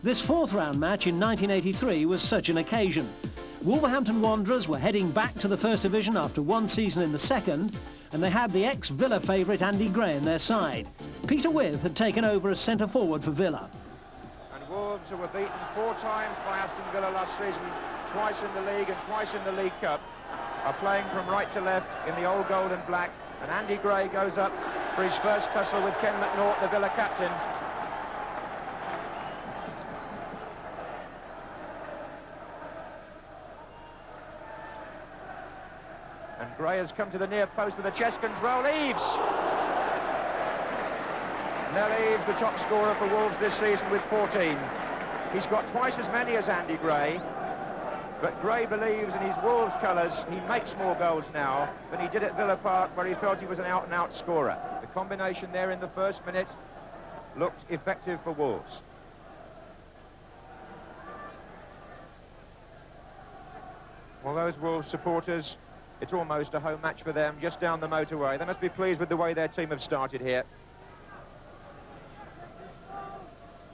This fourth round match in 1983 was such an occasion. Wolverhampton Wanderers were heading back to the First Division after one season in the second, and they had the ex-Villa favourite Andy Gray on their side. Peter Withe had taken over as centre forward for Villa. And Wolves, who were beaten 4 times by Aston Villa last season, twice in the league and twice in the League Cup, are playing from right to left in the old gold and black, and Andy Gray goes up for his first tussle with Ken McNaught, the Villa captain. And Gray has come to the near post with a chest control. Eaves! Nel Eaves, the top scorer for Wolves this season with 14. He's got twice as many as Andy Gray, but Gray believes in his Wolves colours he makes more goals now than he did at Villa Park, where he felt he was an out-and-out scorer. The combination there in the first minute looked effective for Wolves. Well, those Wolves supporters, it's almost a home match for them, just down the motorway. They must be pleased with the way their team have started here.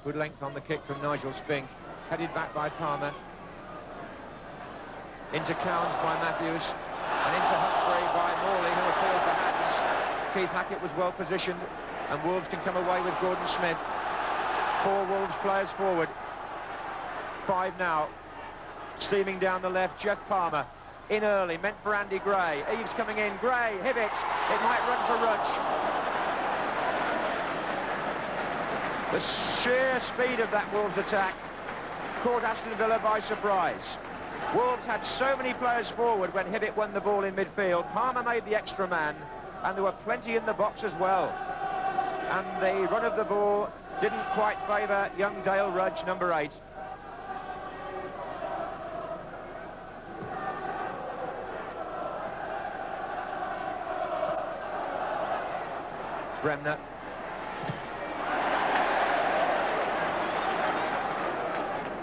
Good length on the kick from Nigel Spink, headed back by Palmer. Into Cowans by Matthews, and into Humphrey by Morley, who appealed for hands. Keith Hackett was well positioned, and Wolves can come away with Gordon Smith. 4 Wolves players forward. 5 now. Steaming down the left, Jeff Palmer. In early, meant for Andy Gray. Eaves coming in, Gray, Hibbett, it might run for Rudge. The sheer speed of that Wolves attack caught Aston Villa by surprise. Wolves had so many players forward when Hibbett won the ball in midfield. Palmer made the extra man, and there were plenty in the box as well. And the run of the ball didn't quite favour young Dale Rudge, number 8. Bremner.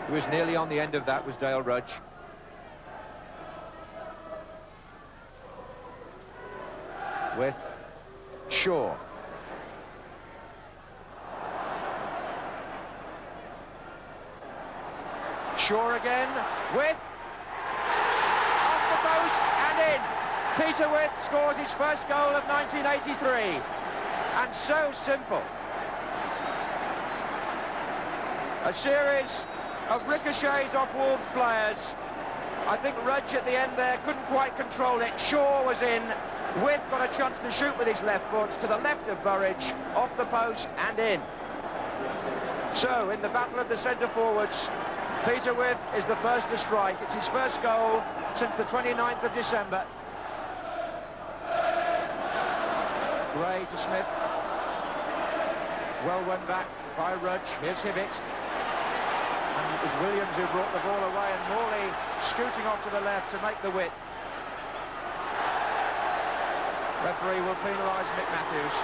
Who was nearly on the end of that was Dale Rudge. With Shaw. Shaw again, with off the post and in. Peter Withe scores his first goal of 1983. And so simple. A series of ricochets off Wolves players. I think Rudge at the end there couldn't quite control it. Shaw was in. Withe got a chance to shoot with his left foot to the left of Burridge, off the post and in. So in the battle of the centre forwards, Peter Withe is the first to strike. It's his first goal since the 29th of December. Gray to Smith. Well won back by Rudge. Here's Hibbett. And it was Williams who brought the ball away, and Morley scooting off to the left to make the width. Referee will penalise Mick Matthews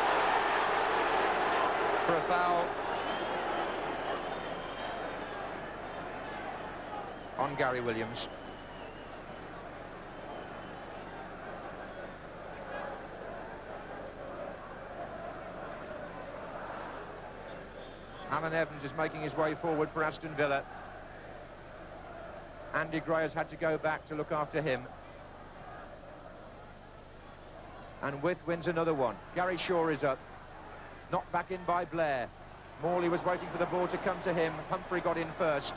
for a foul on Gary Williams. Alan Evans is making his way forward for Aston Villa. Andy Gray has had to go back to look after him. And Withe wins another one. Gary Shaw is up. Knocked back in by Blair. Morley was waiting for the ball to come to him. Humphrey got in first.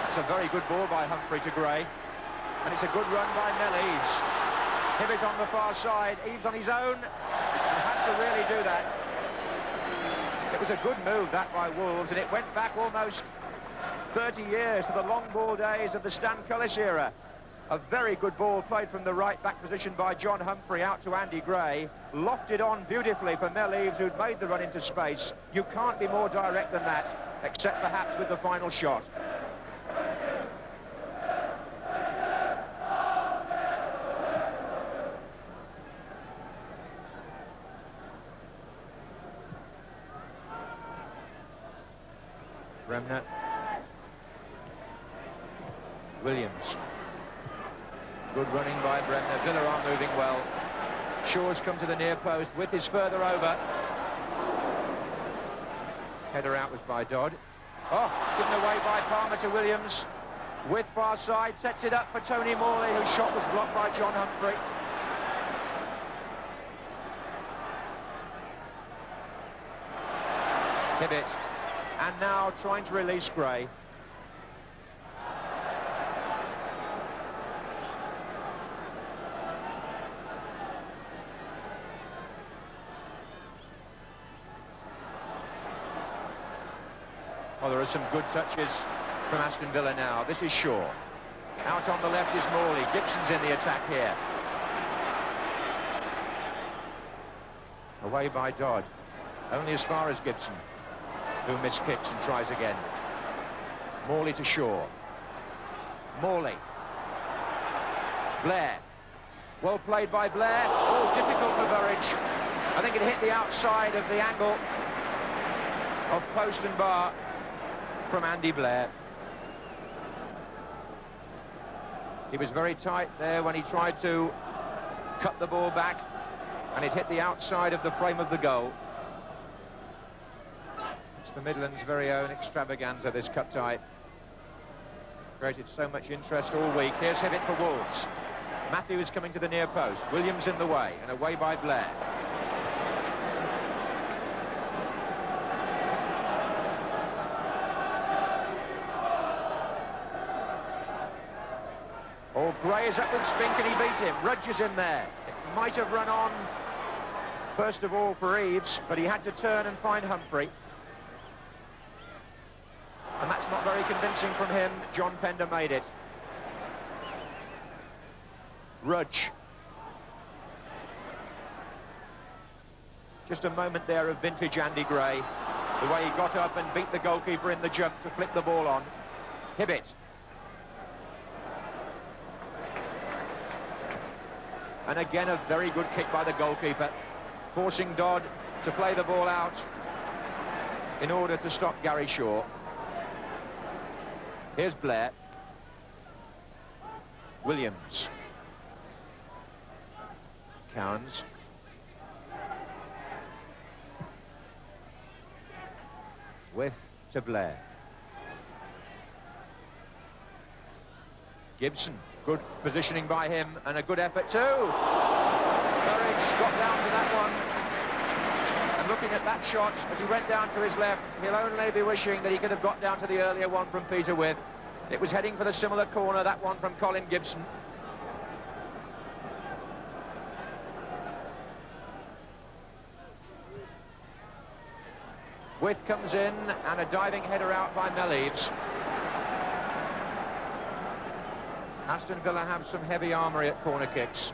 It's a very good ball by Humphrey to Gray. And it's a good run by Nel Eaves. Hibbett on the far side. Eaves on his own. And had to really do that. It was a good move, that, by Wolves, and it went back almost 30 years to the long ball days of the Stan Cullis era. A very good ball played from the right-back position by John Humphrey out to Andy Gray. Lofted on beautifully for Nel Eaves, who'd made the run into space. You can't be more direct than that, except perhaps with the final shot. Bremner. Williams. Good running by Bremner. Villa are moving well. Shaw's come to the near post. Withe is further over. Header out was by Dodd. Oh, given away by Palmer to Williams. With far side, sets it up for Tony Morley, whose shot was blocked by John Humphrey. Hibbett, and now trying to release Gray. Well, there are some good touches from Aston Villa now. This is Shaw. Out on the left is Morley. Gibson's in the attack here. Away by Dodd. Only as far as Gibson, who miskicks and tries again. Morley to Shaw. Morley. Blair. Well played by Blair. Oh, difficult for Burridge. I think it hit the outside of the angle of post and bar from Andy Blair. He was very tight there when he tried to cut the ball back, and it hit the outside of the frame of the goal. It's the Midlands' very own extravaganza, this cup tie. Created so much interest all week. Here's Hibbett for Wolves. Matthews coming to the near post. Williams in the way, and away by Blair. Oh, Gray is up with Spink and he beat him. Rudge is in there. It might have run on, first of all, for Eaves, but he had to turn and find Humphrey. And that's not very convincing from him. John Pender made it. Rudge. Just a moment there of vintage Andy Gray. The way he got up and beat the goalkeeper in the jump to flick the ball on. Hibbett. And again, a very good kick by the goalkeeper, forcing Dodd to play the ball out in order to stop Gary Shaw. Here's Blair. Williams. Cowans. With to Blair. Gibson. Good positioning by him, and a good effort too. Burridge got down to that one. And looking at that shot, as he went down to his left, he'll only be wishing that he could have got down to the earlier one from Peter Withe. It was heading for the similar corner, that one from Colin Gibson. Withe comes in, and a diving header out by Mel Eaves. Aston Villa have some heavy armoury at corner kicks.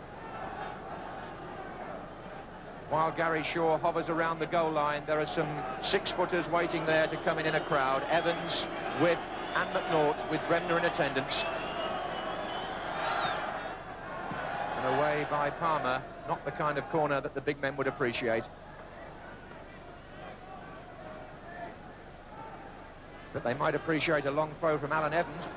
While Gary Shaw hovers around the goal line, there are some six-footers waiting there to come in a crowd. Evans, Withe and McNaught, with Bremner in attendance. And away by Palmer, not the kind of corner that the big men would appreciate. But they might appreciate a long throw from Alan Evans.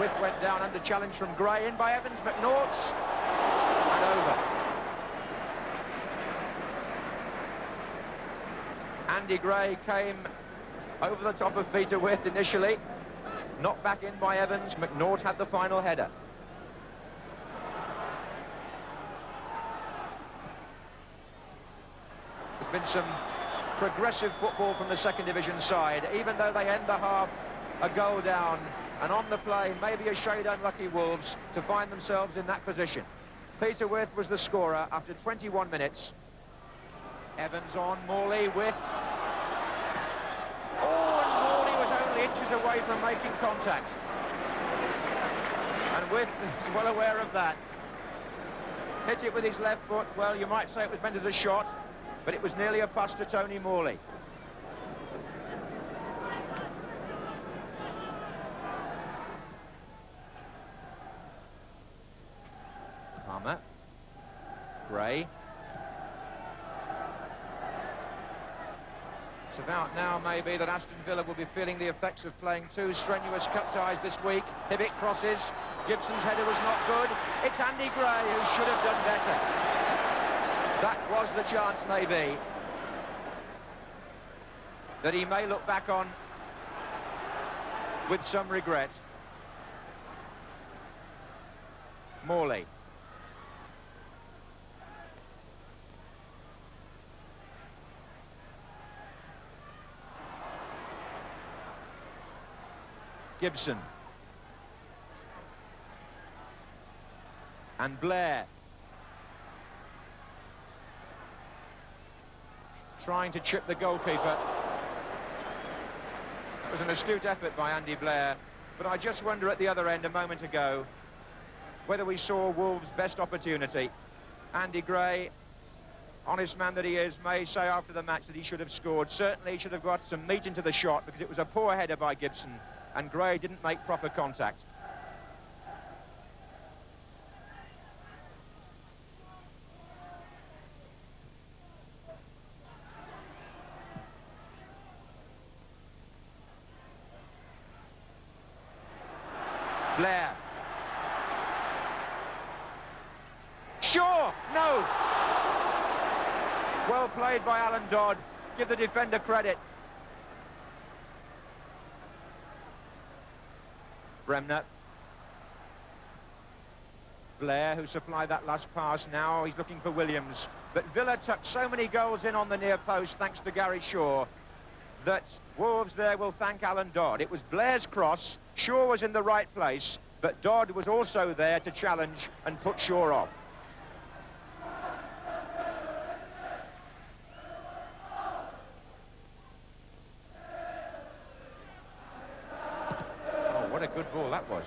Withe went down under challenge from Gray, in by Evans, McNaught, and over. Andy Gray came over the top of Peter Withe initially, knocked back in by Evans. McNaught had the final header. There's been some progressive football from the second division side, even though they end the half a goal down. And on the play, maybe a shade unlucky Wolves to find themselves in that position. Peter Withe was the scorer after 21 minutes. Evans on, Morley with... Oh, and Morley was only inches away from making contact. And Withe is well aware of that. Hit it with his left foot. Well, you might say it was meant as a shot, but it was nearly a pass to Tony Morley. Palmer. Gray. It's about now, maybe, that Aston Villa will be feeling the effects of playing two strenuous cup ties this week. Hibbett crosses. Gibson's header was not good. It's Andy Gray who should have done better. That was the chance, maybe, that he may look back on with some regret. Morley. Gibson. And Blair. Trying to chip the goalkeeper. It was an astute effort by Andy Blair, but I just wonder at the other end a moment ago whether we saw Wolves' best opportunity. Andy Gray, honest man that he is, may say after the match that he should have scored. Certainly he should have got some meat into the shot, because it was a poor header by Gibson and Gray didn't make proper contact. Blair. Shaw, no! Well played by Alan Dodd. Give the defender credit. Bremner. Blair, who supplied that last pass now, he's looking for Williams. But Villa tucked so many goals in on the near post, thanks to Gary Shaw, that Wolves there will thank Alan Dodd. It was Blair's cross, Shaw was in the right place, but Dodd was also there to challenge and put Shaw off. Oh, what a good ball that was.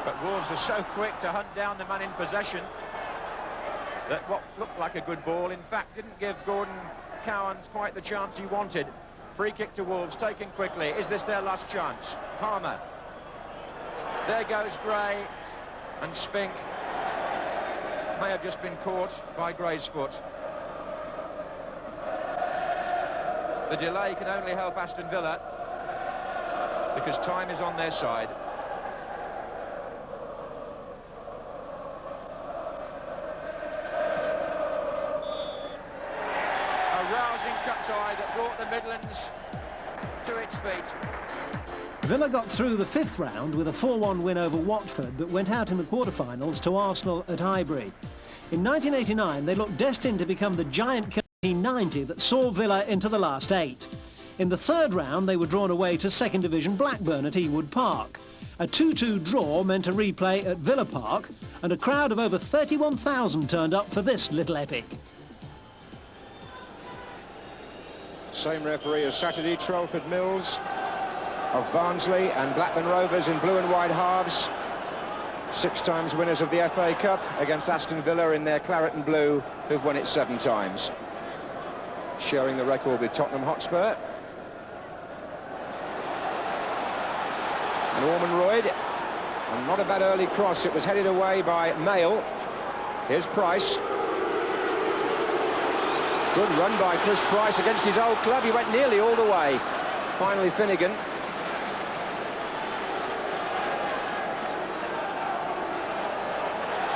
But Wolves are so quick to hunt down the man in possession that what looked like a good ball, in fact, didn't give Gordon Cowans quite the chance he wanted. Free kick to Wolves, taken quickly. Is this their last chance? Palmer. There goes Gray, and Spink may have just been caught by Gray's foot. The delay can only help Aston Villa, because time is on their side. Cut-tie that brought the Midlands to its feet. Villa got through the fifth round with a 4-1 win over Watford, but went out in the quarter-finals to Arsenal at Highbury. In 1989, they looked destined to become the giant killer 1990 that saw Villa into the last 8. In the third round, they were drawn away to second division Blackburn at Ewood Park. A 2-2 draw meant a replay at Villa Park, and a crowd of over 31,000 turned up for this little epic. Same referee as Saturday, Trelford Mills of Barnsley and Blackburn Rovers in blue and white halves. 6 times winners of the FA Cup against Aston Villa in their claret and blue, who've won it 7 times. Sharing the record with Tottenham Hotspur. And Ormonroyd, and not a bad early cross. It was headed away by Mayle. Here's Price. Good run by Chris Price against his old club. He went nearly all the way. Finally, Finnegan.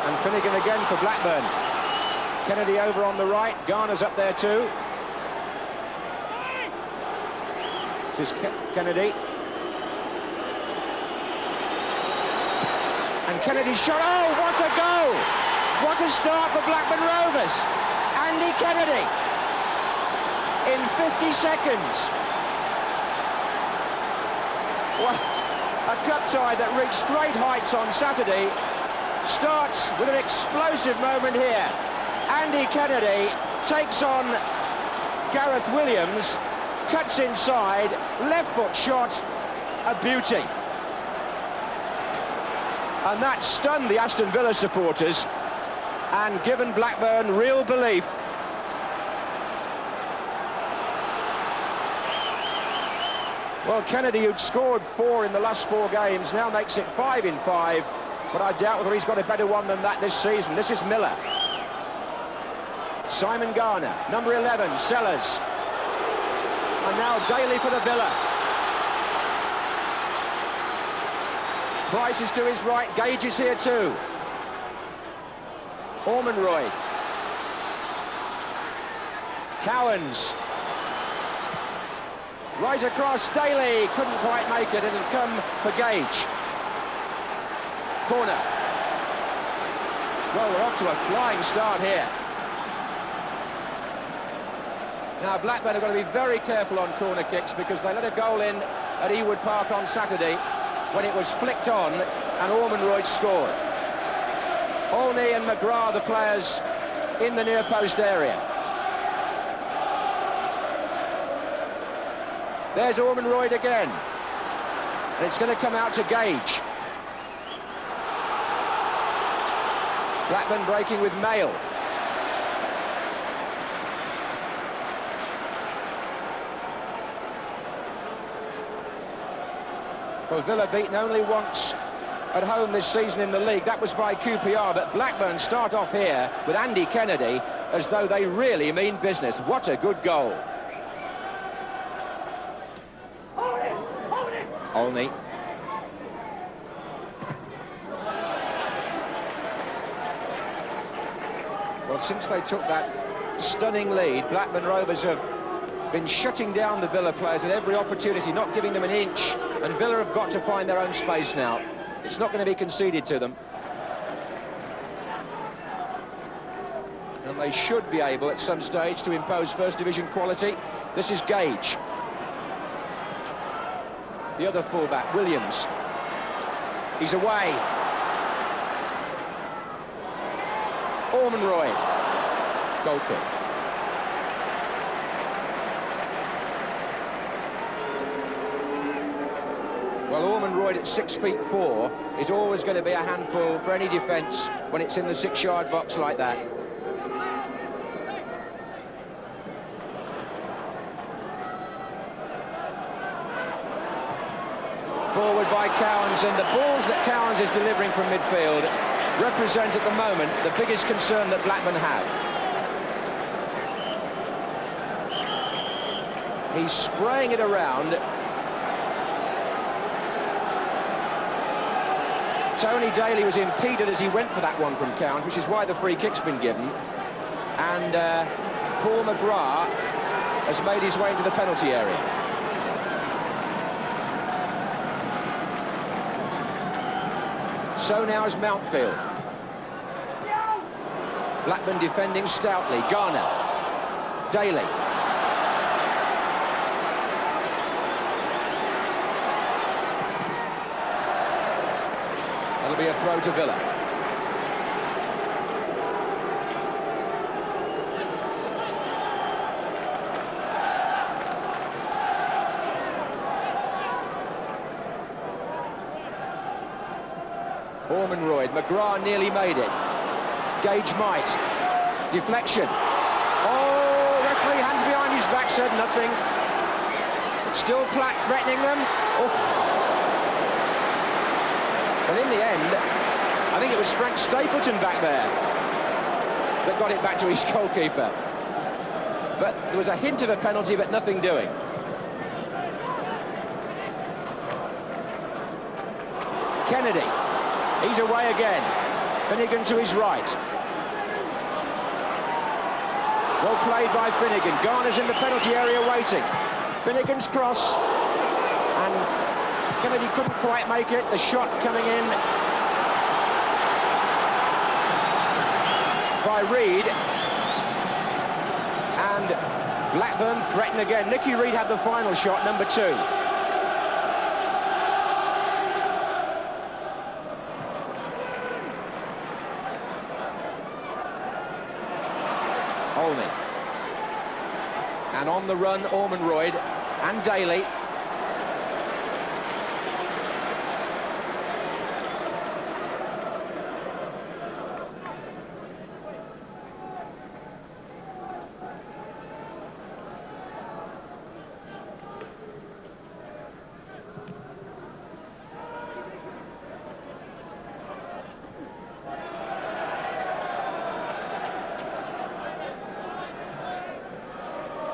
And Finnegan again for Blackburn. Kennedy over on the right. Garner's up there too. This is Kennedy. And Kennedy's shot. Oh, what a goal! What a start for Blackburn Rovers. Andy Kennedy. In 50 seconds. Well, a cut-tie that reached great heights on Saturday starts with an explosive moment here. Andy Kennedy takes on Gareth Williams, cuts inside, left foot shot, a beauty. And that stunned the Aston Villa supporters and given Blackburn real belief. Well, Kennedy, who'd scored 4 in the last 4 games, now makes it 5 in 5, but I doubt whether he's got a better one than that this season. This is Miller. Simon Garner, number 11, Sellers. And now Daly for the Villa. Price is to his right, Gage is here too. Ormonroyd. Cowans. Right across, Daly couldn't quite make it, and it had come for Gage. Corner. Well, we're off to a flying start here. Now, Blackburn are going to be very careful on corner kicks because they let a goal in at Ewood Park on Saturday when it was flicked on and Ormonroyd scored. Olney and McGrath, the players in the near post area. There's Ormonroyd again. And it's going to come out to Gage. Blackburn breaking with Mail. Well, Villa beaten only once at home this season in the league. That was by QPR, but Blackburn start off here with Andy Kennedy as though they really mean business. What a good goal. Olney. Well, since they took that stunning lead, Blackburn Rovers have been shutting down the Villa players at every opportunity, not giving them an inch, and Villa have got to find their own space now. It's not going to be conceded to them. And they should be able at some stage to impose First Division quality. This is Gage. The other fullback, Williams. He's away. Ormonroyd. Goal kick. Well, Ormonroyd at 6'4" is always going to be a handful for any defence when it's in the 6-yard box like that. Forward by Cowans, and the balls that Cowans is delivering from midfield represent at the moment the biggest concern that Blackburn have. He's spraying it around. Tony Daly was impeded as he went for that one from Cowans, which is why the free kick's been given. And Paul McGrath has made his way into the penalty area. So now is Mountfield. Blackburn defending stoutly. Garner. Daly. That'll be a throw to Villa. Ormonroyd. McGrath nearly made it. Gage might. Deflection. Oh, referee, hands behind his back, said nothing. Still Platt threatening them. Oof. But in the end, I think it was Frank Stapleton back there that got it back to his goalkeeper. But there was a hint of a penalty, but nothing doing. Kennedy. He's away again. Finnegan to his right. Well played by Finnegan. Garner's in the penalty area waiting. Finnegan's cross. And Kennedy couldn't quite make it. The shot coming in by Reid. And Blackburn threaten again. Nicky Reid had the final shot, number 2. Olney. And on the run, Ormonroyd and Daly.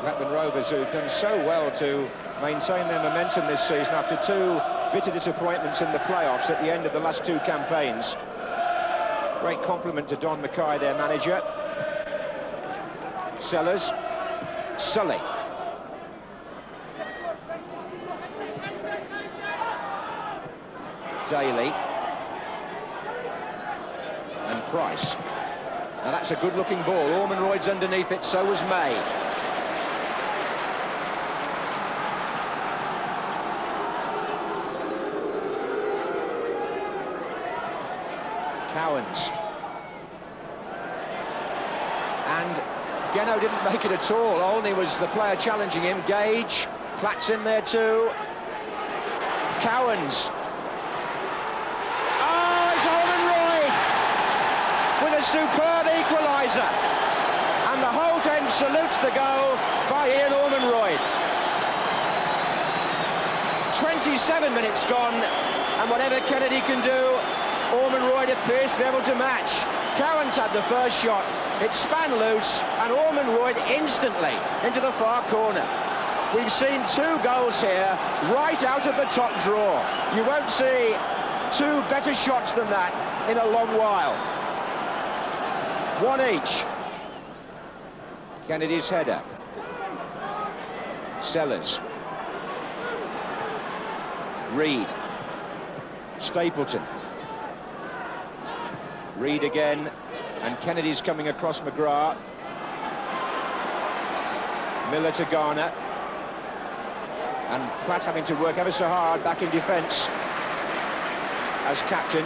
Blackburn Rovers, who've done so well to maintain their momentum this season after 2 bitter disappointments in the playoffs at the end of the last two campaigns. Great compliment to Don Mackay, their manager. Sellers, Sully. Daly. And Price. Now that's a good-looking ball. Ormond Royd's underneath it, so was May. Cowans. And Geno didn't make it at all. Olney was the player challenging him. Gage, Platt's in there too. Cowans. Oh, it's Ormond Royd with a superb equaliser. And the Holt end salutes the goal by Ian Ormond Royd. 27 minutes gone, and whatever Kennedy can do, Ormond Royd appears to be able to match. Cowans had the first shot, it span loose, and Ormond Royd instantly into the far corner. We've seen two goals here, right out of the top draw. You won't see two better shots than that in a long while. One each. Kennedy's header. Sellers. Reed. Stapleton. Reed again, and Kennedy's coming across McGrath. Miller to Garner. And Platt having to work ever so hard back in defence as captain.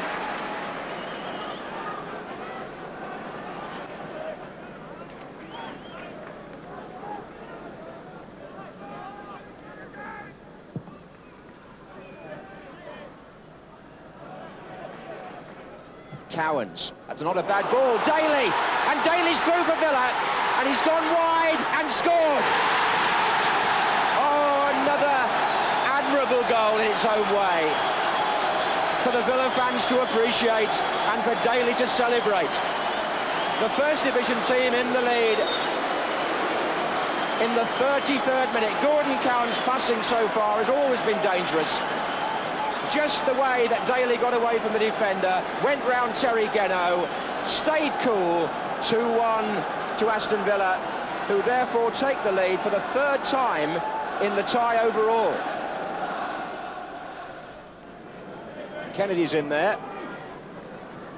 Cowans, that's not a bad ball. Daly, and Daly's through for Villa, and he's gone wide and scored. Oh, another admirable goal in its own way for the Villa fans to appreciate and for Daly to celebrate. The First Division team in the lead in the 33rd minute. Gordon Cowans' passing so far has always been dangerous. Just the way that Daly got away from the defender, went round Terry Geno, stayed cool, 2-1 to Aston Villa, who therefore take the lead for the third time in the tie overall. Kennedy's in there,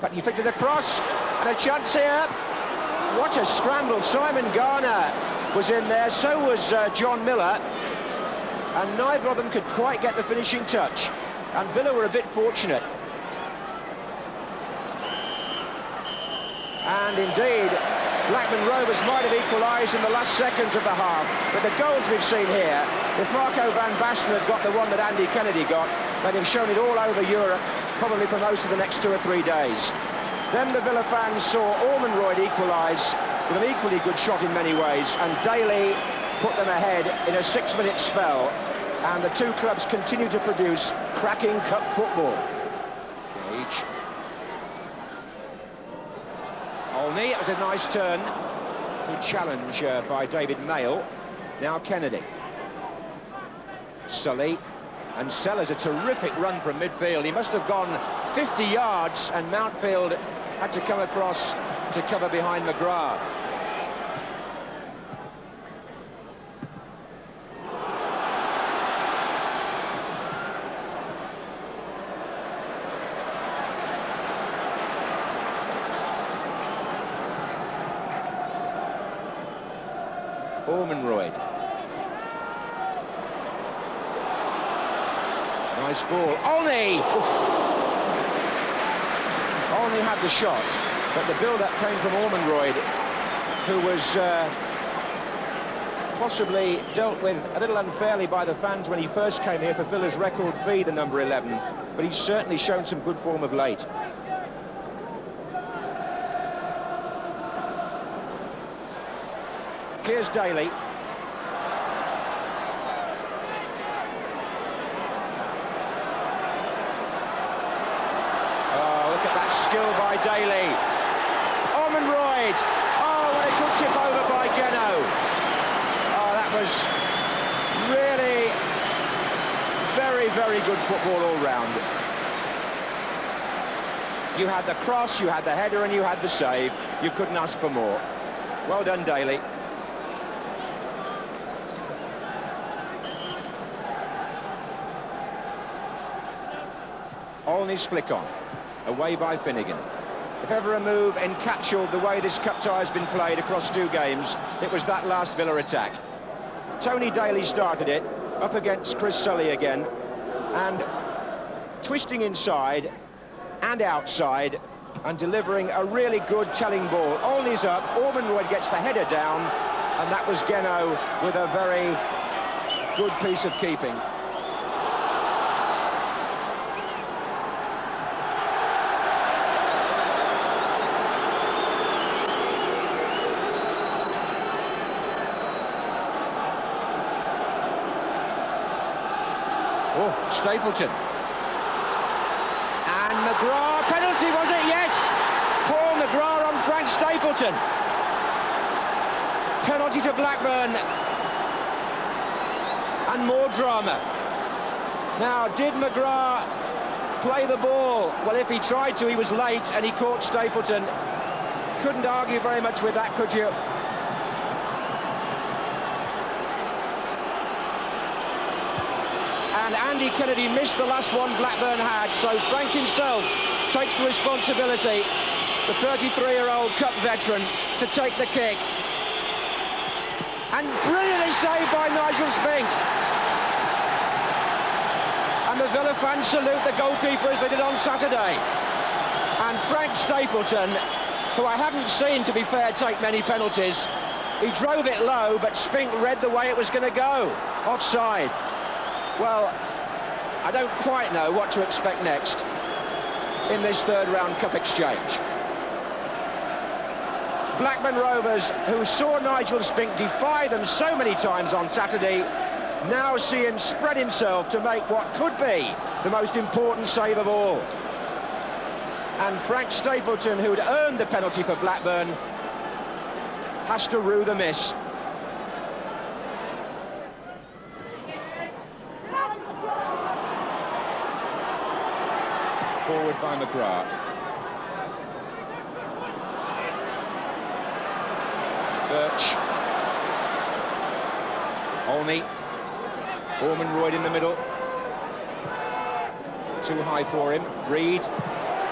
but he flicked it across, and a chance here. What a scramble. Simon Garner was in there, so was John Miller, and neither of them could quite get the finishing touch. And Villa were a bit fortunate. And indeed, Blackburn Rovers might have equalised in the last seconds of the half. But the goals we've seen here, if Marco van Basten had got the one that Andy Kennedy got, they'd have shown it all over Europe, probably for most of the next 2 or 3 days. Then the Villa fans saw Ormond Royd equalise with an equally good shot in many ways, and Daly put them ahead in a 6-minute spell. And the two clubs continue to produce cracking cup football. Gage. Olney, it was a nice turn. Good challenge by David Mayle. Now Kennedy. Sully. And Sellers, a terrific run from midfield. He must have gone 50 yards, and Mountfield had to come across to cover behind McGrath. Ormond Royd. Nice ball. Olney! Olney had the shot, but the build-up came from Ormond Royd, who was possibly dealt with a little unfairly by the fans when he first came here for Villa's record fee, the number 11, but he's certainly shown some good form of late. Here's Daly. Oh, look at that skill by Daly. Ormond Royd. Oh, what a good tip over by Geno. Oh, that was really very good football all round. You had the cross, you had the header, and you had the save. You couldn't ask for more. Well done, Daly. Olney's flick on. Away by Finnegan. If ever a move encapsulated the way this cup tie has been played across 2 games, it was that last Villa attack. Tony Daly started it, up against Chris Sully again, and twisting inside and outside, and delivering a really good telling ball. Olney's up, Ormonroyd gets the header down, and that was Geno with a very good piece of keeping. Oh, Stapleton. And McGrath, penalty was it? Yes! Paul McGrath on Frank Stapleton. Penalty to Blackburn. And more drama. Now, did McGrath play the ball? Well, if he tried to, he was late and he caught Stapleton. Couldn't argue very much with that, could you? And Andy Kennedy missed the last one Blackburn had, so Frank himself takes the responsibility, the 33-year-old cup veteran, to take the kick. And brilliantly saved by Nigel Spink. And the Villa fans salute the goalkeeper as they did on Saturday. And Frank Stapleton, who I haven't seen, to be fair, take many penalties, he drove it low, but Spink read the way it was going to go, offside. Well, I don't quite know what to expect next in this third-round cup exchange. Blackburn Rovers, who saw Nigel Spink defy them so many times on Saturday, now see him spread himself to make what could be the most important save of all. And Frank Stapleton, who'd earned the penalty for Blackburn, has to rue the miss. Forward by McGrath. Birch. Olney. Ormonroyd in the middle. Too high for him. Reed.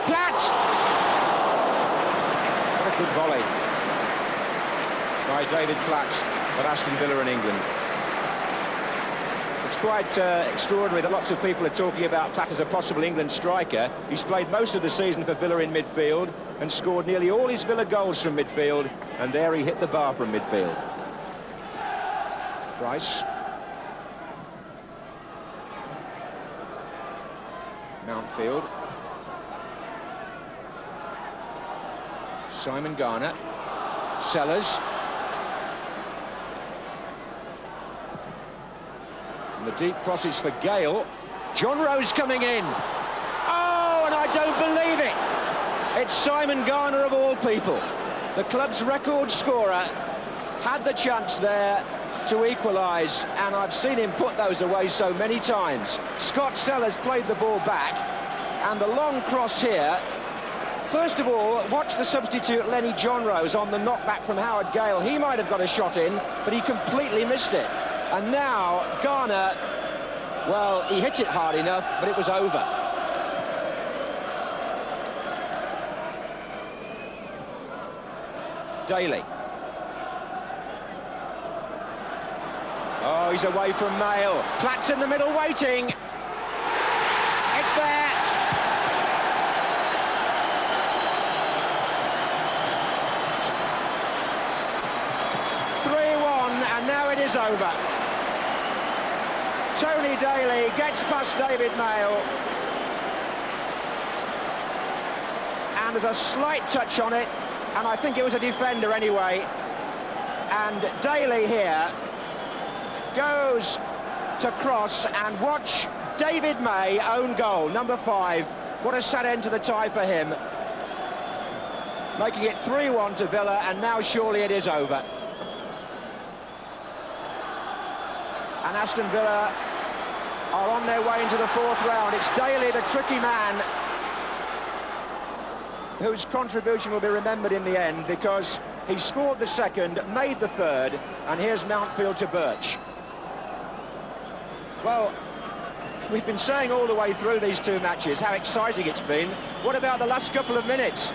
Platt! What a good volley by David Platt at Aston Villa in England. It's quite extraordinary that lots of people are talking about Platt as a possible England striker. He's played most of the season for Villa in midfield and scored nearly all his Villa goals from midfield, and there he hit the bar from midfield. Price. Mountfield. Simon Garner. Sellers. And the deep crosses for Gale. John Rose coming in. Oh, and I don't believe it. It's Simon Garner of all people. The club's record scorer had the chance there to equalise, and I've seen him put those away so many times. Scott Sellers played the ball back, and the long cross here. First of all, watch the substitute Lenny John Rose on the knockback from Howard Gale. He might have got a shot in, but he completely missed it. And now Garner, well, he hit it hard enough, but it was over. Daly. Oh, he's away from Mail. Platt's in the middle waiting. It's there. And now it is over. Tony Daly gets past David Mail. And there's a slight touch on it, and I think it was a defender anyway. And Daly here goes to cross, and watch David May, own goal, number 5. What a sad end to the tie for him. Making it 3-1 to Villa, and now surely it is over. And Aston Villa are on their way into the fourth round. It's Daly, the tricky man, whose contribution will be remembered in the end, because he scored the second, made the third, and here's Mountfield to Birch. Well, we've been saying all the way through these two matches how exciting it's been. What about the last couple of minutes?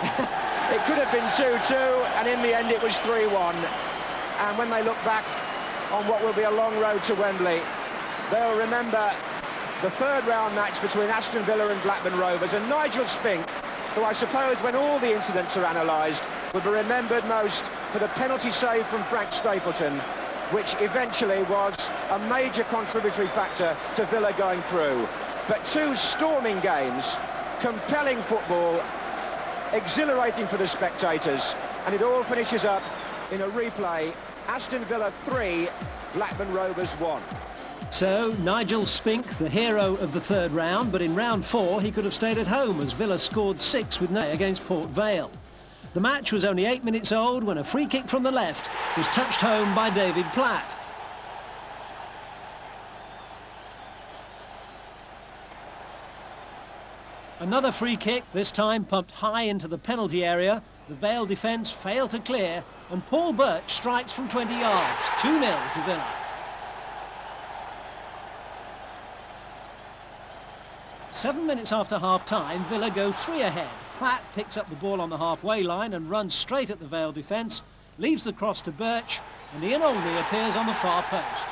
It could have been 2-2, and in the end it was 3-1. And when they look back on what will be a long road to Wembley, they'll remember the third round match between Aston Villa and Blackburn Rovers, and Nigel Spink, who I suppose when all the incidents are analysed will be remembered most for the penalty save from Frank Stapleton, which eventually was a major contributory factor to Villa going through. But two storming games, compelling football, exhilarating for the spectators, and it all finishes up in a replay. Aston Villa 3, Blackburn Rovers 1. So, Nigel Spink, the hero of the third round, but in round 4 he could have stayed at home as Villa scored 6 with no against Port Vale. The match was only 8 minutes old when a free kick from the left was touched home by David Platt. Another free kick, this time pumped high into the penalty area. The Vale defence failed to clear, and Paul Birch strikes from 20 yards, 2-0 to Villa. Seven minutes after half-time, Villa go 3 ahead. Platt picks up the ball on the halfway line and runs straight at the Vale defence, leaves the cross to Birch, and Ian Olney appears on the far post.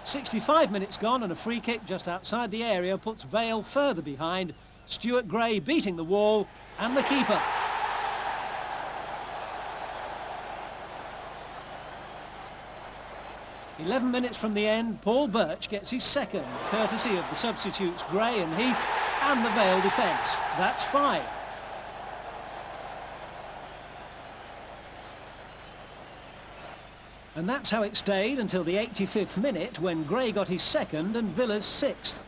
65 minutes gone, and a free kick just outside the area puts Vale further behind. Stuart Gray beating the wall and the keeper. "11 minutes from the end, Paul Birch gets his second, courtesy of the substitutes Gray and Heath and the Vale defence. That's 5. And that's how it stayed until the 85th minute, when Gray got his second and Villa's 6th.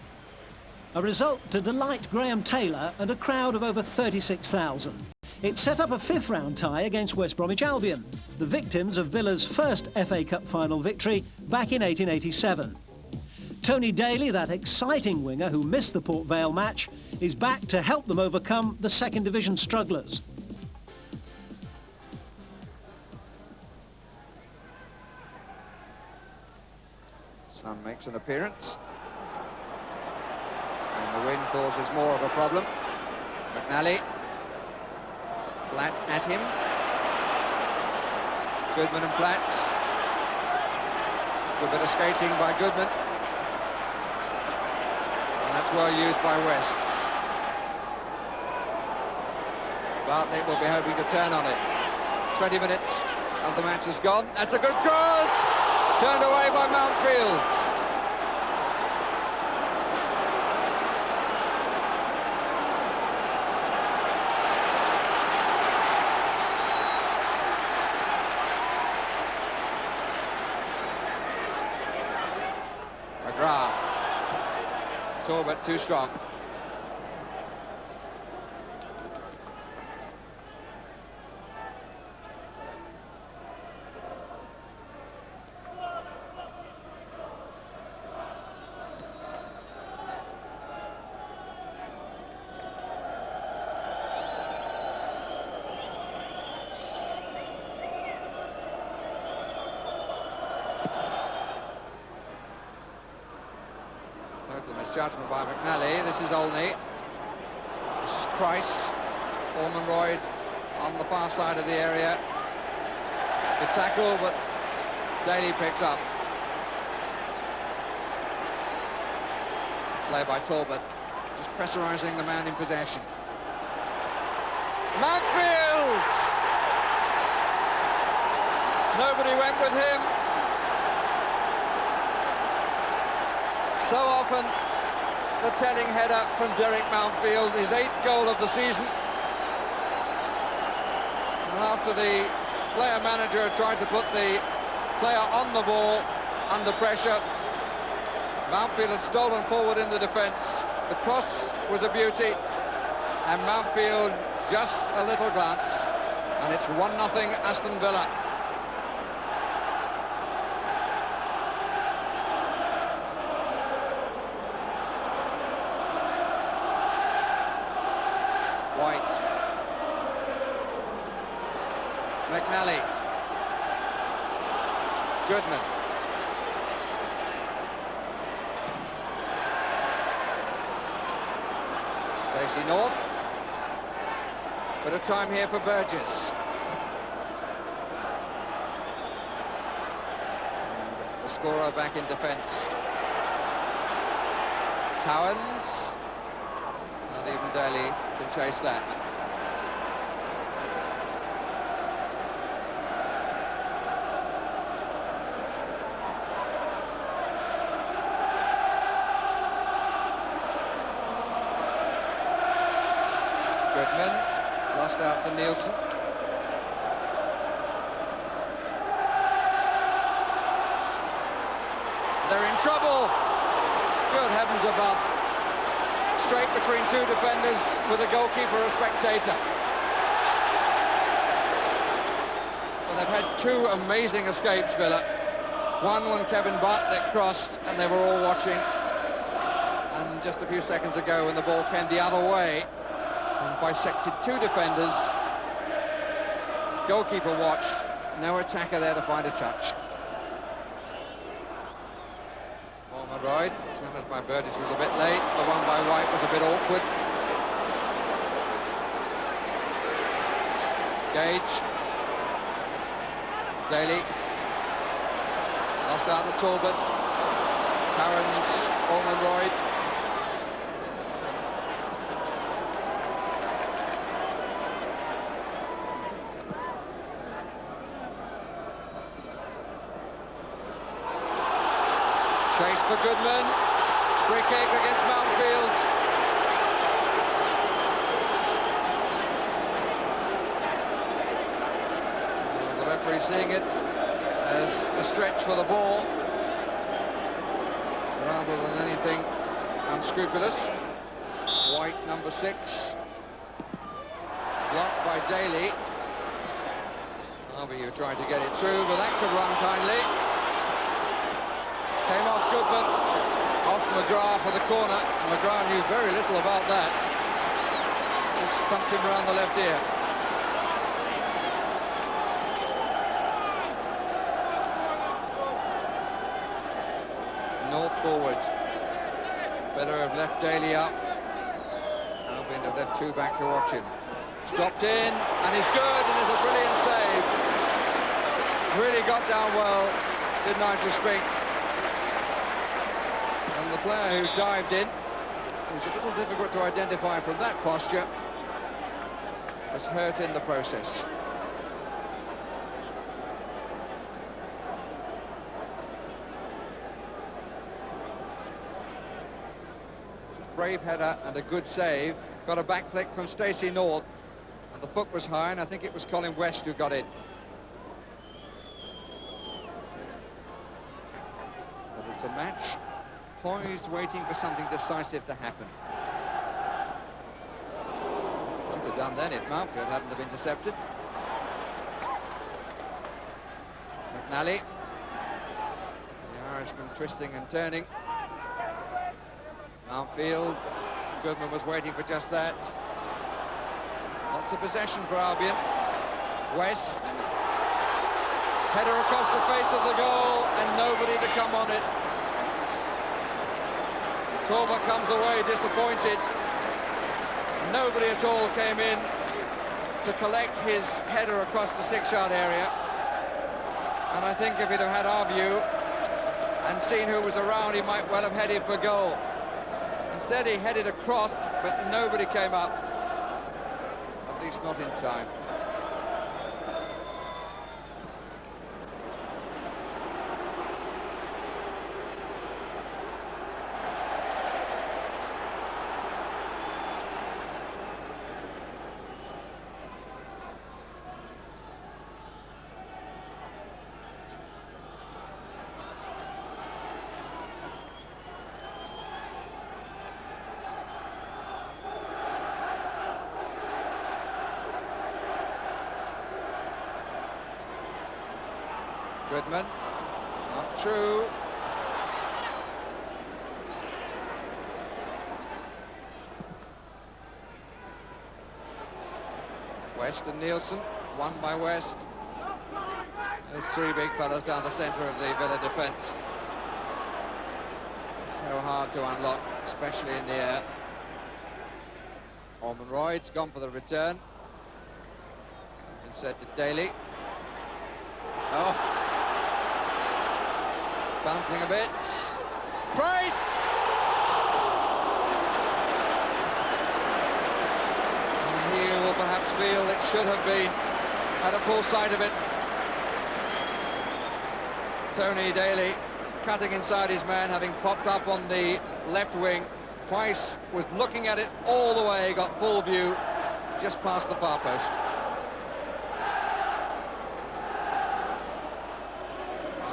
A result to delight Graham Taylor and a crowd of over 36,000. It set up a 5th round tie against West Bromwich Albion, the victims of Villa's first FA Cup final victory back in 1887. Tony Daly, that exciting winger who missed the Port Vale match, is back to help them overcome the second division strugglers. Sun makes an appearance, and the wind causes more of a problem. McNally, Platt at him. Goodman and Platt. Good bit of skating by Goodman, and that's well used by West. Bartlett will be hoping to turn on it. 20 minutes of the match is gone. That's a good cross! Turned away by Mountfield. McGrath. Talbot too strong. Total misjudgment by McNally. This is Olney. This is Price. Ormonroyd on the far side of the area. The tackle, but Daly picks up. Play by Talbot, just pressurising the man in possession. Mountfield! Nobody went with him. So often the telling header from Derek Mountfield, his 8th goal of the season. And after the player-manager tried to put the player on the ball under pressure, Mountfield had stolen forward in the defence. The cross was a beauty, and Mountfield just a little glance, and it's 1-0 Aston Villa. White. McNally. Goodman. Stacey North. Bit of time here for Burgess. The scorer back in defence. Cowans. Not even Daly can chase that. Goodman, lost out to Nielsen. They're in trouble. Good heavens above. Straight between two defenders with a goalkeeper or a spectator. Well, they've had two amazing escapes, Villa. One when Kevin Bartlett crossed and they were all watching. And just a few seconds ago when the ball came the other way and bisected two defenders. Goalkeeper watched, no attacker there to find a touch. Ride, challenged by Burgess was a bit late. The one by White was a bit awkward. Gage. Daly. Lost out to Talbot. Carrons, Ormonroyd. Chase for Goodman. Free kick against Mountfield. The referee seeing it as a stretch for the ball rather than anything unscrupulous. White, number 6. Blocked by Daly. Harvey tried to get it through, but that could run kindly. Came off Goodman, off McGrath for the corner, and McGrath knew very little about that. Just stumped him around the left ear. North forward. Better have left Daly up. Albion have left 2 back to watch him. Dropped in, and he's good, and it's a brilliant save. Really got down well, did Nigel Spink. And the player who dived in, it was a little difficult to identify from that posture, was hurt in the process. Brave header and a good save. Got a back flick from Stacey North, and the foot was high, and I think it was Colin West who got it. But it's a match poised, waiting for something decisive to happen. Might have done then if Mountfield hadn't have intercepted. McNally. The Irishman twisting and turning. Mountfield. Goodman was waiting for just that. Lots of possession for Albion. West. Header across the face of the goal and nobody to come on it. Talbot comes away disappointed. Nobody at all came in to collect his header across the 6-yard area. And I think if he'd have had our view and seen who was around, he might well have headed for goal. Instead, he headed across, but nobody came up. At least not in time. Goodman, not true. West and Nielsen, one by West. There's three big fellas down the centre of the Villa defence. So hard to unlock, especially in the air. Ormond Royd's gone for the return. Instead to Daly. Oh, bouncing a bit. Price! And he will perhaps feel it should have been had a full sight of it. Tony Daly cutting inside his man, having popped up on the left wing. Price was looking at it all the way, got full view, just past the far post.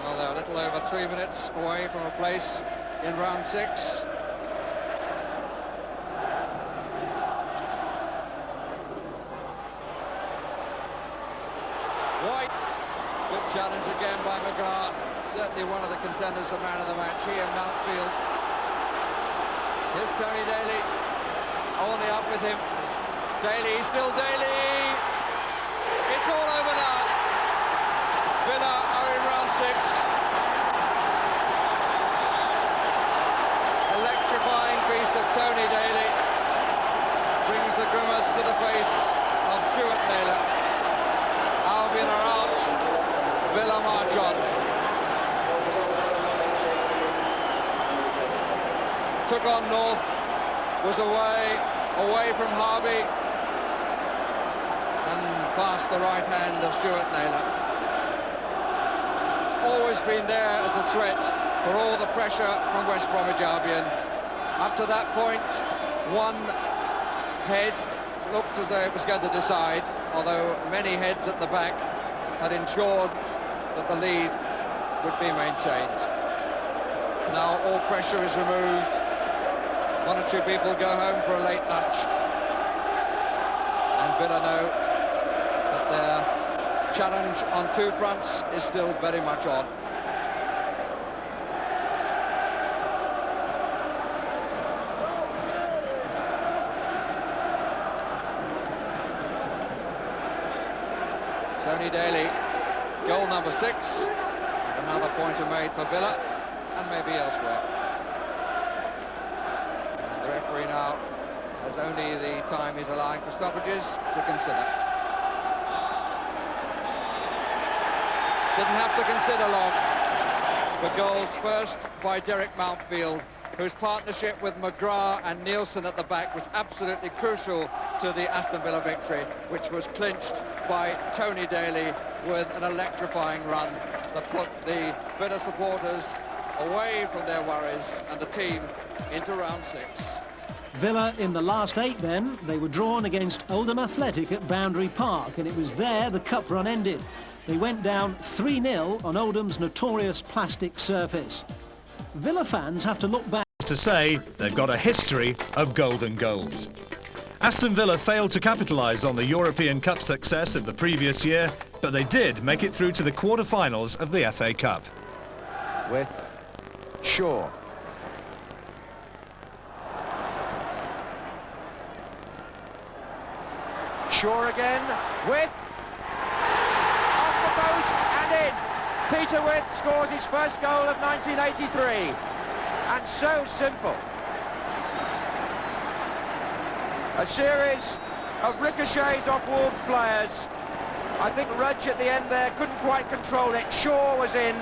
Well, they're a little over 3 minutes away from a place in round 6. White, good challenge again by McGrath. Certainly one of the contenders for man of the match, he and Mountfield. Here's Tony Daly, only up with him. Daly, still Daly. It's all over now. Villa are in round 6. Electrifying piece of Tony Daly brings the grimace to the face of Stuart Naylor. Albion are out, Villa march on. Took on North, was away from Harvey, and past the right hand of Stuart Naylor. Always been there as a threat for all the pressure from West Bromwich Albion. Up to that point, one head looked as though it was going to decide, although many heads at the back had ensured that the lead would be maintained. Now all pressure is removed. One or two people go home for a late lunch, and Villa know that their challenge on 2 fronts is still very much on. Tony Daly, goal number 6, and another pointer made for Villa, and maybe elsewhere. The referee now has only the time he's allowing for stoppages to consider. Didn't have to consider long. The goals first by Derek Mountfield, whose partnership with McGrath and Nielsen at the back was absolutely crucial to the Aston Villa victory, which was clinched by Tony Daly with an electrifying run that put the Villa supporters away from their worries and the team into round 6. Villa in the last 8 then. They were drawn against Oldham Athletic at Boundary Park, and it was there the cup run ended. They went down 3-0 on Oldham's notorious plastic surface. Villa fans have to look back to say they've got a history of golden goals. Aston Villa failed to capitalise on the European Cup success of the previous year, but they did make it through to the quarter-finals of the FA Cup. With Shaw. Shaw again with off the post and in. Peter With scores his first goal of 1983, and so simple. A series of ricochets off Wolves players. I think Rudge at the end there couldn't quite control it. Shaw was in.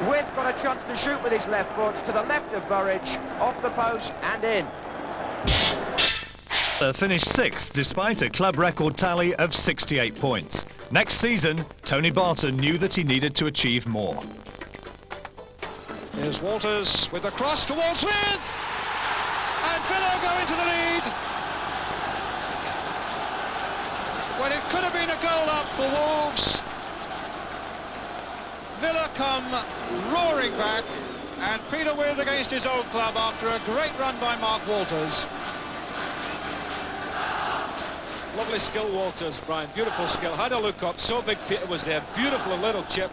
With got a chance to shoot with his left foot to the left of Burridge, off the post and in. Finished 6th despite a club record tally of 68 points. Next season, Tony Barton knew that he needed to achieve more. Here's Walters with the cross towards With, and Villa go into the lead when it could have been a goal up for Wolves. Villa come roaring back, and Peter With against his old club after a great run by Mark Walters. Lovely skill, Walters, Brian. Beautiful skill. Had a look up. So big Peter was there. Beautiful little chip.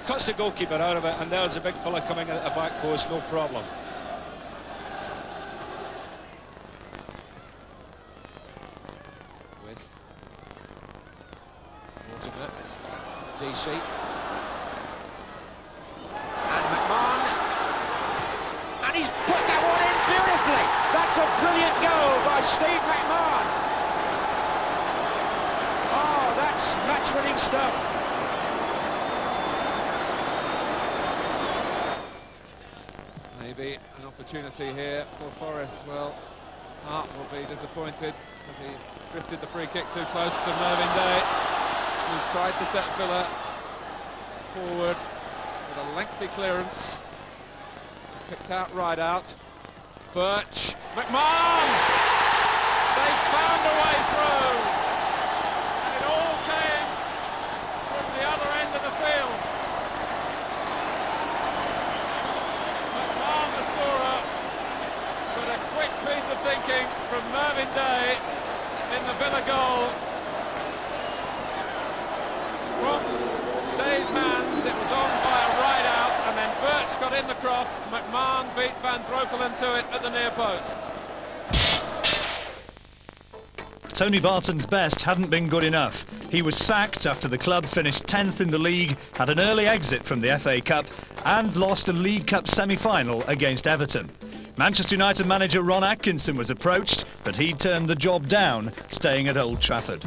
Cuts the goalkeeper out of it, and there's a big fella coming in at the back post. No problem. With Turner, DC. And McMahon. And he's put that one in beautifully. That's a brilliant goal by Steve McMahon. Oh, that's match-winning stuff. Maybe an opportunity here for Forest. Well, Hart will be disappointed if he drifted the free kick too close to Mervyn Day, who's tried to set Villa forward with a lengthy clearance. Picked out Rideout. Birch. McMahon! They found a way through. And it all came from the other end of the field. McMahon the scorer, but a quick piece of thinking from Mervyn Day in the Villa goal. From Day's hands, it was on by a Rideout, and then Birch got in the cross. McMahon beat Van Breukelen to it at the near post. Tony Barton's best hadn't been good enough. He was sacked after the club finished 10th in the league, had an early exit from the FA Cup and lost a League Cup semi-final against Everton. Manchester United manager Ron Atkinson was approached, but he turned the job down, staying at Old Trafford.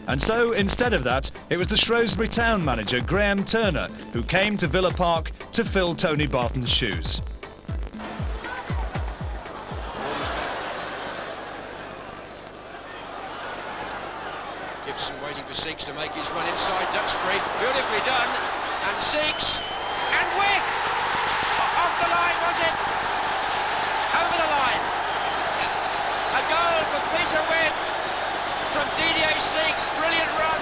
And so, instead of that, it was the Shrewsbury Town manager Graham Turner who came to Villa Park to fill Tony Barton's shoes. Gibson waiting for Seeks to make his run inside Duxbury. Beautifully done. And Seeks. And with! Off the line, was it? Over the line. A goal for Peter With from Didier Seeks. Brilliant run.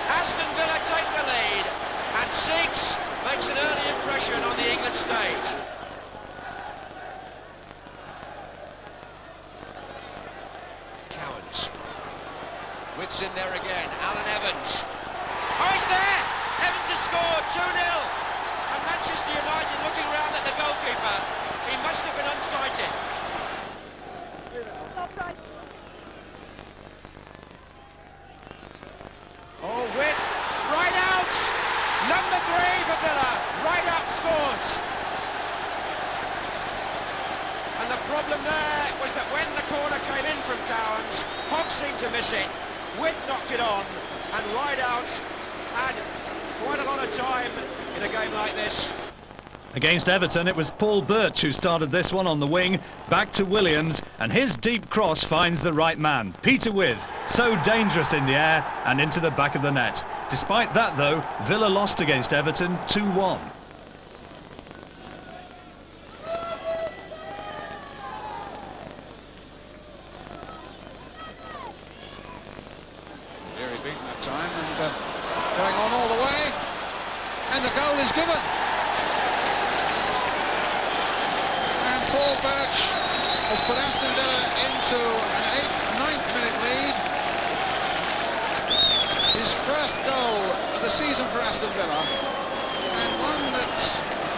Aston Villa take the lead. And Seeks makes an early impression on the England stage. With's in there again, Alan Evans. Oh, he's there! Evans has scored, 2-0. And Manchester United looking round at the goalkeeper. He must have been unsighted. Oh, Witt, Rideout! Number 3 for Villa. Rideout scores. And the problem there was that when the corner came in from Cowans, Hogg seemed to miss it. Witt knocked it on, and Rideout had quite a lot of time in a game like this. Against Everton, it was Paul Birch who started this one on the wing, back to Williams, and his deep cross finds the right man, Peter With, so dangerous in the air and into the back of the net. Despite that, though, Villa lost against Everton 2-1. Time and going on all the way, and the goal is given. And Paul Birch has put Aston Villa into an 9th-minute lead. His first goal of the season for Aston Villa, and one that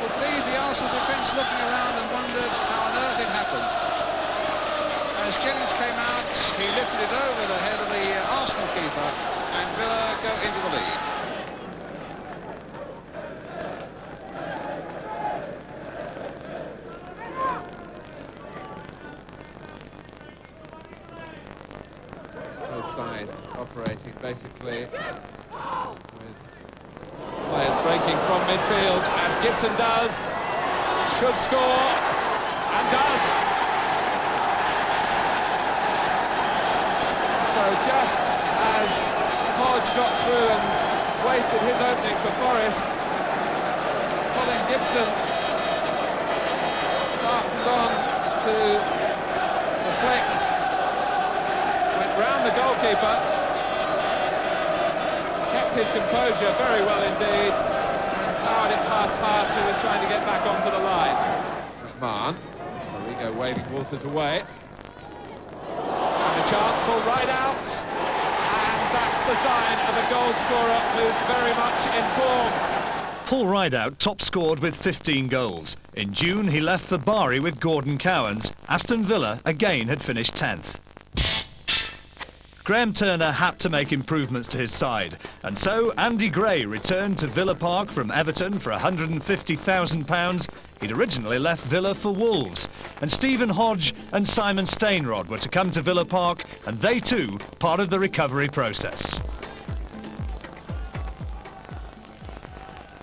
would leave the Arsenal defence looking around and wondered how on earth it happened. As Jennings came out, he lifted it over the head of the Arsenal keeper, and Villa go into the lead. Both sides operating basically with players breaking from midfield, as Gibson does, should score, and does. So just as Hodge got through and wasted his opening for Forest, Colin Gibson fastened on to the flick, went round the goalkeeper, kept his composure very well indeed, and powered it past Hart, who was trying to get back onto the line. McMahon, Rodrigo waving Walters away, and a chance for Rideout. That's the sign of a goal scorer who's very much in form. Paul Rideout top scored with 15 goals. In June, he left for Bari with Gordon Cowans. Aston Villa again had finished 10th. Graham Turner had to make improvements to his side, and so Andy Gray returned to Villa Park from Everton for £150,000. He'd originally left Villa for Wolves, and Stephen Hodge and Simon Stainrod were to come to Villa Park, and they too part of the recovery process.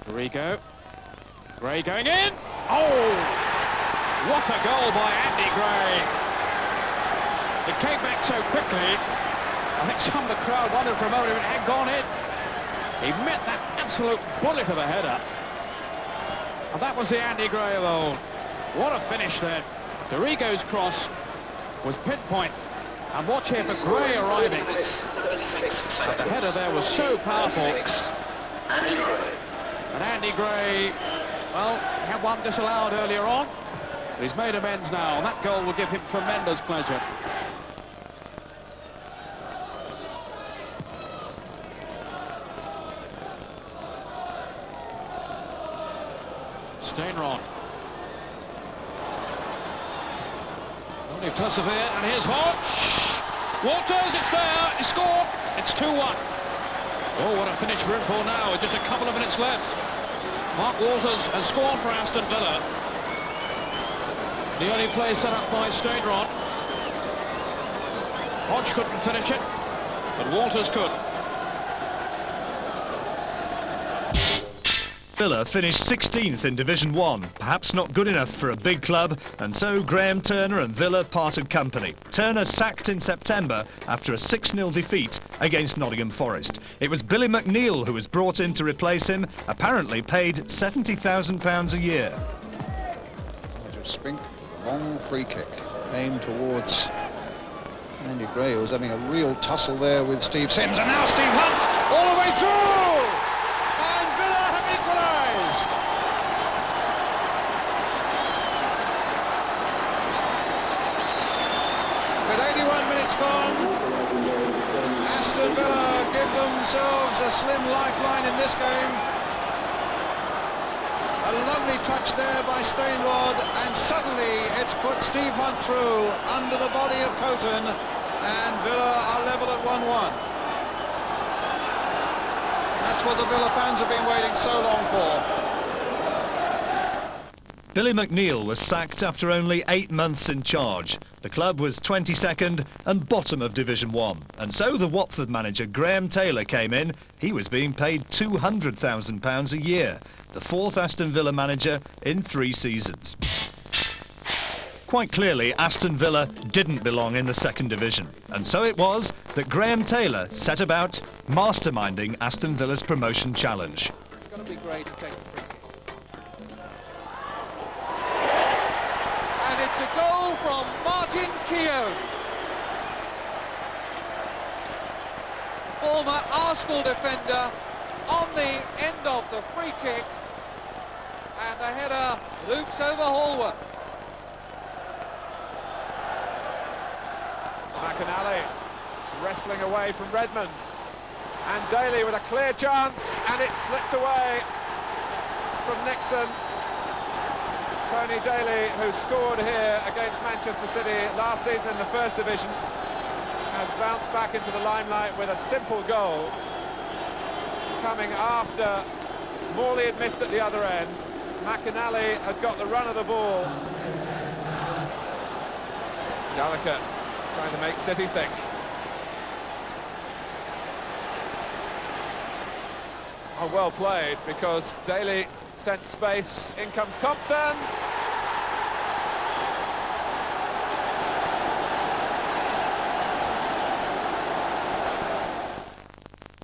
Rico. Gray going in. Oh! What a goal by Andy Gray. It came back so quickly. I think some of the crowd wondered for a moment if it had gone in. He met that absolute bullet of a header. And that was the Andy Gray of old. What a finish then. Dorigo's cross was pinpoint. And watch here for Gray arriving. But the header there was so powerful. And Andy Gray, well, he had one disallowed earlier on. But he's made amends now. And that goal will give him tremendous pleasure. Stainrod. Only persevere, and here's Hodge. Walters, it's there, he scored. It's 2-1. Oh, what a finish for him for now, with just a couple of minutes left. Mark Walters has scored for Aston Villa. The only play set up by Stainrod. Hodge couldn't finish it, but Walters could. Villa finished 16th in Division 1, perhaps not good enough for a big club, and so Graham Turner and Villa parted company. Turner sacked in September after a 6-0 defeat against Nottingham Forest. It was Billy McNeil who was brought in to replace him, apparently paid £70,000 a year. Nigel Spink, long free kick aimed towards Andy Gray, who was having a real tussle there with Steve Sims, and now Steve Hunt all the way through! And Villa have equalised! With 81 minutes gone, Aston Villa give themselves a slim lifeline in this game. A lovely touch there by Stainrod, and suddenly it's put Steve Hunt through under the body of Coton, and Villa are level at 1-1. That's what the Villa fans have been waiting so long for. Billy McNeil was sacked after only 8 months in charge. The club was 22nd and bottom of Division 1. And so the Watford manager Graham Taylor came in. He was being paid £200,000 a year. The 4th Aston Villa manager in 3 seasons. Quite clearly, Aston Villa didn't belong in the 2nd Division. And so it was that Graham Taylor set about masterminding Aston Villa's promotion challenge. It's going to be great to take the free kick. And it's a goal from Martin Keown. Former Arsenal defender on the end of the free kick. And the header loops over Hallworth. McAnally wrestling away from Redmond, and Daly with a clear chance, and it slipped away from Nixon. Tony Daly, who scored here against Manchester City last season in the 1st Division, has bounced back into the limelight with a simple goal, coming after Morley had missed at the other end. McAnally had got the run of the ball. Gallagher trying to make City think. Oh, well played, because Daly sent space. In comes Thompson.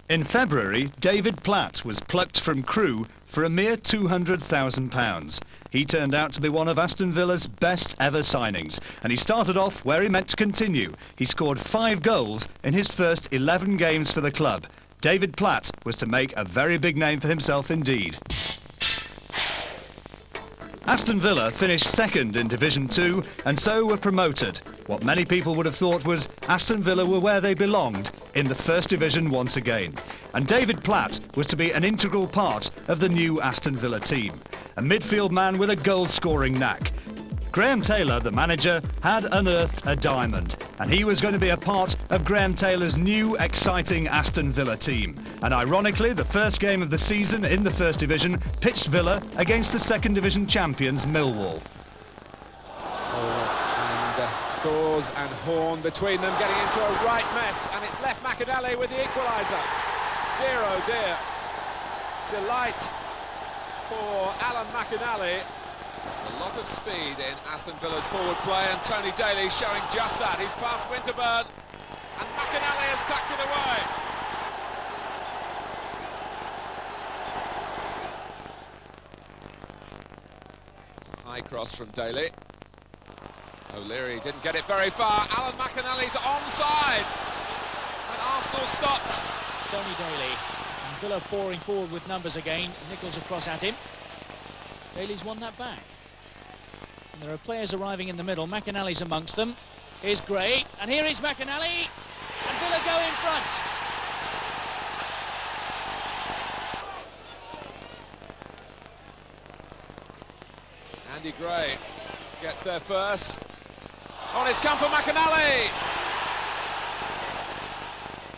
In February, David Platt was plucked from Crewe for a mere £200,000. He turned out to be one of Aston Villa's best ever signings, and he started off where he meant to continue. He scored 5 goals in his first 11 games for the club. David Platt was to make a very big name for himself indeed. Aston Villa finished 2nd in Division 2 and so were promoted. What many people would have thought was Aston Villa were where they belonged, in the 1st Division once again. And David Platt was to be an integral part of the new Aston Villa team. A midfield man with a goal-scoring knack. Graham Taylor, the manager, had unearthed a diamond, and he was going to be a part of Graham Taylor's new, exciting Aston Villa team. And ironically, the first game of the season in the First Division pitched Villa against the Second Division champions Millwall. Dawes and Horn between them, getting into a right mess, and it's left McInally with the equaliser. Dear oh dear. Delight for Alan McInally. There's a lot of speed in Aston Villa's forward play, and Tony Daly showing just that. He's past Winterburn, and McInally has tucked it away. It's a high cross from Daly. O'Leary didn't get it very far. Alan McInally's onside, and Arsenal stopped. Tony Daly, and Villa pouring forward with numbers again. Nichols across at him. Daly's won that back. And there are players arriving in the middle. McInally's amongst them. Here's Gray, and here is McInally, and Villa go in front. Andy Gray gets there first. On it's come for McInally!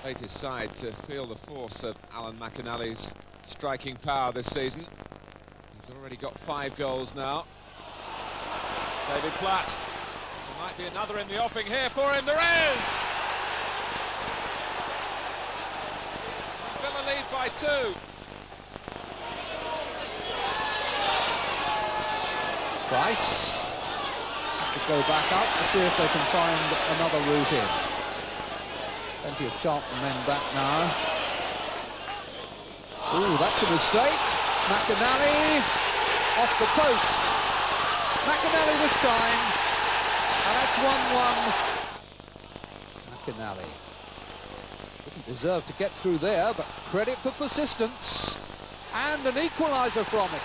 Made his side to feel the force of Alan McInally's striking power this season. He's already got 5 goals now. David Platt. There might be another in the offing here for him. There is! And Villa lead by 2. Price to go back up to see if they can find another route in. Plenty of Charlton men back now. Ooh, that's a mistake. McInally off the post. McInally this time, and that's 1-1. McInally didn't deserve to get through there, but credit for persistence, and an equaliser from it.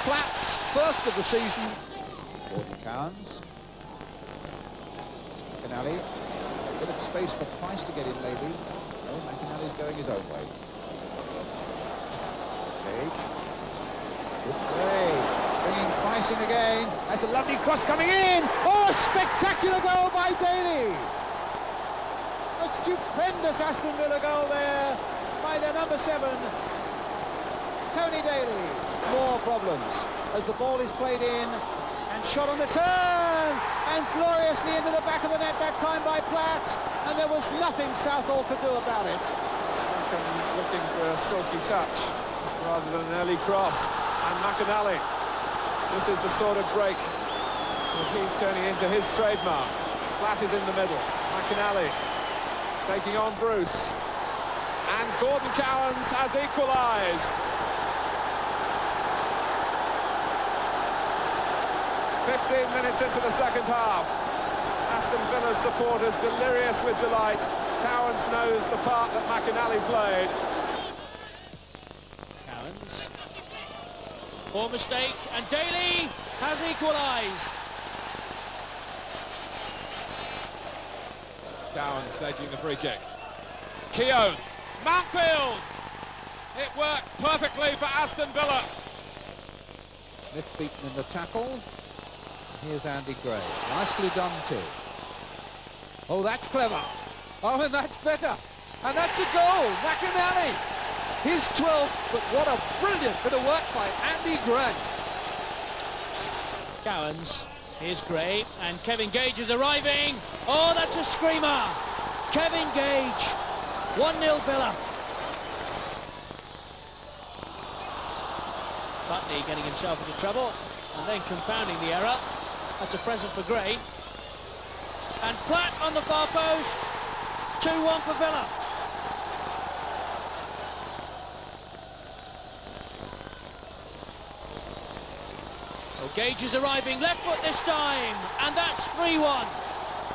Platt's first of the season. Gordon Cowans. McInally. A bit of space for Price to get in, maybe. No, McInally's going his own way. Page. Good play. Bringing Price in again. That's a lovely cross coming in. Oh, a spectacular goal by Daly. A stupendous Aston Villa goal there by their number 7, Tony Daly. More problems as the ball is played in and shot on the turn and gloriously into the back of the net that time by Platt, and there was nothing Southall could do about it. Looking for a silky touch rather than an early cross, and McInally, this is the sort of break that he's turning into his trademark. Platt is in the middle, McInally taking on Bruce, and Gordon Cowans has equalised. 15 minutes into the second half. Aston Villa's supporters delirious with delight. Cowans knows the part that McInally played. Cowans. Poor mistake, and Daly has equalised. Cowans taking the free kick. Keown. Mountfield! It worked perfectly for Aston Villa. Smith beaten in the tackle. Here's Andy Gray. Nicely done too. Oh, that's clever. Oh, and that's better. And that's a goal. McInally. His 12th, but what a brilliant bit of work by Andy Gray. Cowans. Here's Gray, and Kevin Gage is arriving. Oh, that's a screamer. Kevin Gage. 1-0 Villa. Putney getting himself into trouble, and then compounding the error. That's a present for Gray. And Platt on the far post. 2-1 for Villa. Well, Gage is arriving, left foot this time, and that's 3-1.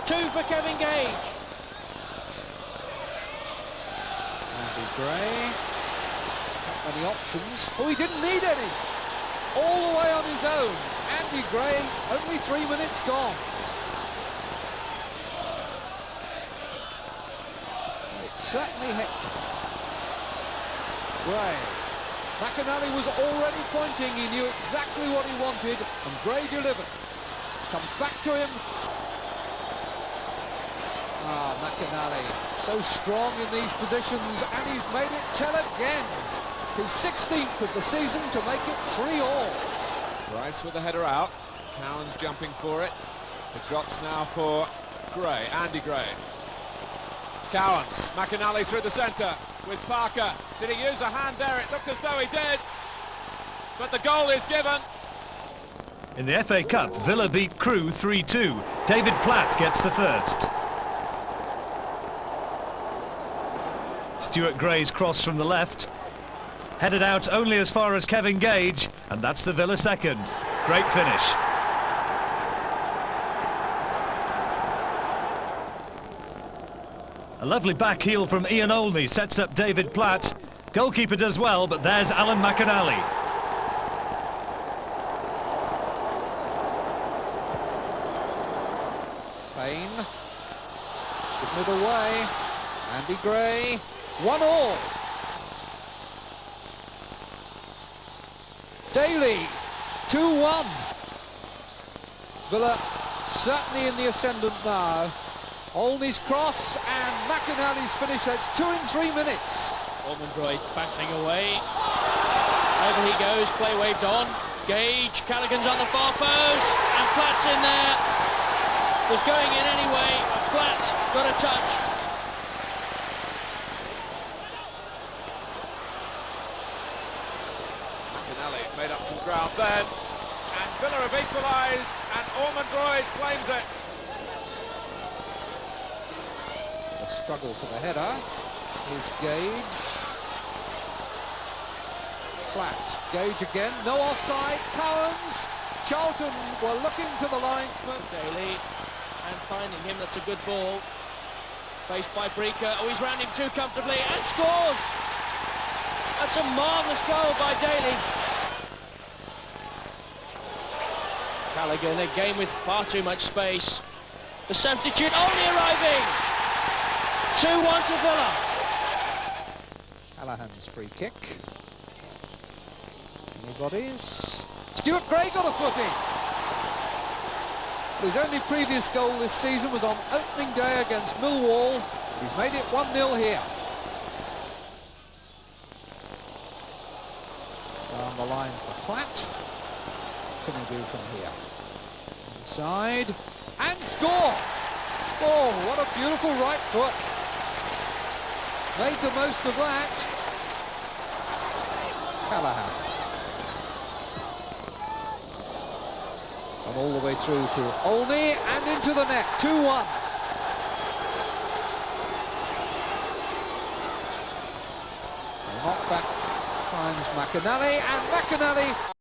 2 for Kevin Gage. Andy Gray. Not many options. Oh, he didn't need any. All the way on his own. Andy Gray, only 3 minutes gone. It's certainly hectic. Gray. McInally was already pointing. He knew exactly what he wanted, and Gray delivered. comes back to him. Ah, McInally, so strong in these positions, and he's made it 10 again. His 16th of the season to make it 3-all. Rice with the header out. Cowan's jumping for it. It drops now for Gray, Andy Gray. Cowans, McInally through the centre with Parker. Did he use a hand there? It looked as though he did. But the goal is given. In the FA Cup, Villa beat Crewe 3-2. David Platt gets the first. Stuart Gray's cross from the left. Headed out only as far as Kevin Gage, and that's the Villa second. Great finish. A lovely back heel from Ian Olney sets up David Platt. Goalkeeper does well, but there's Alan McInally. Payne, the middle way, Andy Gray, 1-all. Daly, 2-1. Villa certainly in the ascendant now. Olney's cross and McInally's finish. That's 2 in 3 minutes. Ormondroyd battling away. Over he goes, play waved on. Gage, Callaghan's on the far post, and Platt's in there. Was going in anyway, but Platt got a touch. McInally made up some ground then, and Villa have equalised, and Ormondroyd claims it. A struggle for the header. Here's Gage. Platt. Gage again. No offside. Cowans. Charlton were looking to the linesman. Daly, and finding him. That's a good ball. Faced by Breaker. Oh, he's round him too comfortably and scores. That's a marvellous goal by Daly. Callaghan again with far too much space. The substitute only arriving. 2-1 to Villa. Callahan's free kick. Anybody's? Stuart Gray got a footing. His only previous goal this season was on opening day against Millwall. He's made it 1-0 here. Down the line for Platt. What can he do from here? Inside and score! Oh, what a beautiful right foot. Made the most of that. Callaghan. And all the way through to Olney and into the net. 2-1. Knockback finds McInally, and McInally